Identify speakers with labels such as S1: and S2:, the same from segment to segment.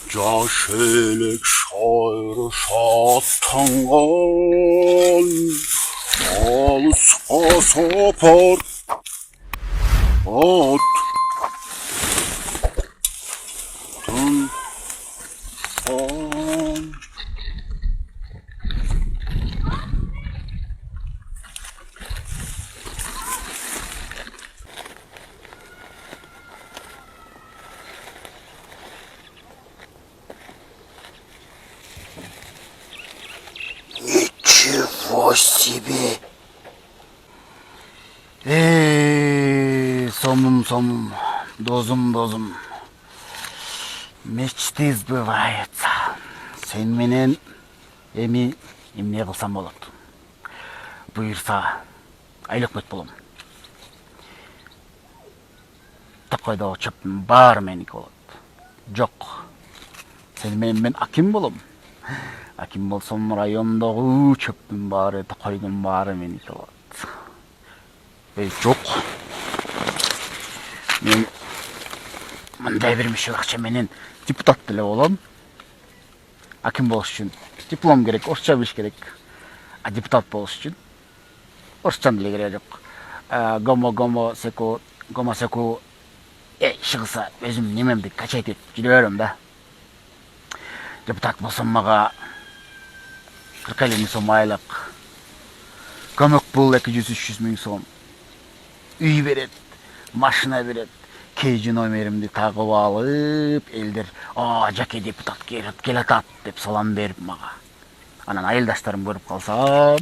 S1: Жаш элек шайры шаттанған алысқа сапар аттың Ничего себе! Сомым, дозым. Мечты сбываются. Сен менен эми эмне кылсам болот? Буйрса, айлыкмак болом. Тапкайдагы чөптүн баары меники болот. Жок. Сен менен мен аким болом. Аким болсом райондогу чөптүн баары, токойдун баары меники болот. Жок. Мен мындай бир мишел акча менен депутат деле болом. Аким болуш үчүн диплом керек, орусча билиш керек. А депутат болуш үчүн орусчан деле кереги жок. Гомо секу чыгса өзүм немемди качайтып жүрө берем да. Депутат болсом мага 40 миң сом айлык, көмөк пул 200-300 миң сом, үй берет, машина берет. Кейжи номеримди тагып алып, элдер жаке депутат келатат деп салам берип мага. Анан айылдаштарым көрүп калсам,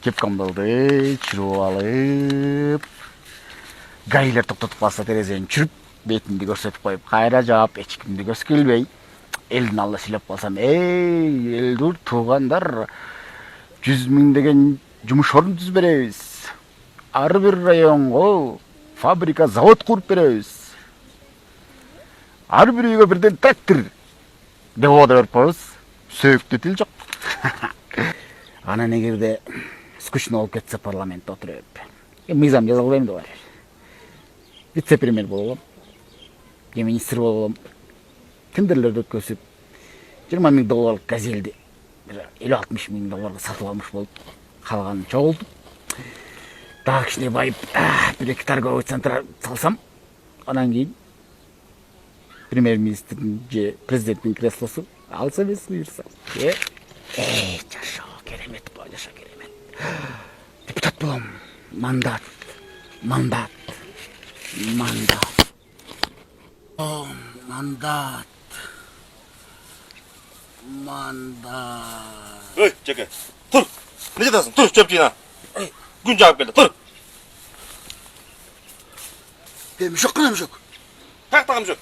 S1: кепкамды чүрүп алып, гаилер токтотуп калса терезеден чүрүп, бетимди көрсөтүп коюп, кайра жаап, эч кимди көз келбей, элдин алдында сүйлөп калсам, элдер туугандар, 100 миң деген жумуш орун түзүп беребиз. Ар бир районго фабрика, завод куруп беребиз. Ар бир үйгө бирден трактор деп ода берип коебуз. Сөйүктүү тил жок. Анан эгерде скучно болуп кетсе парламентте отуруп, мыйзам жаза албайм да бар. Вице-премьер болом, министр болом. Тендерлерди өткөзүп, 20 миң долларлык газелди 50-60 миң долларга сатып алмыш болуп, калганын чогултуп, дагы кичине байып, 1-2 торговый центр салсам, анан кийин премьер-министрдин же президенттин креслосу алса эмес буйрса. Жашоо керемет го, жашоо керемет. Депутат болом. Мандат. Мандат.
S2: Ой, жаке, тур. Не жатасың? Тур, жөп жыйна. Күн жагып келди, тур.
S1: Мüşök қана мüşök.
S2: Қаяқтағы мüşөк?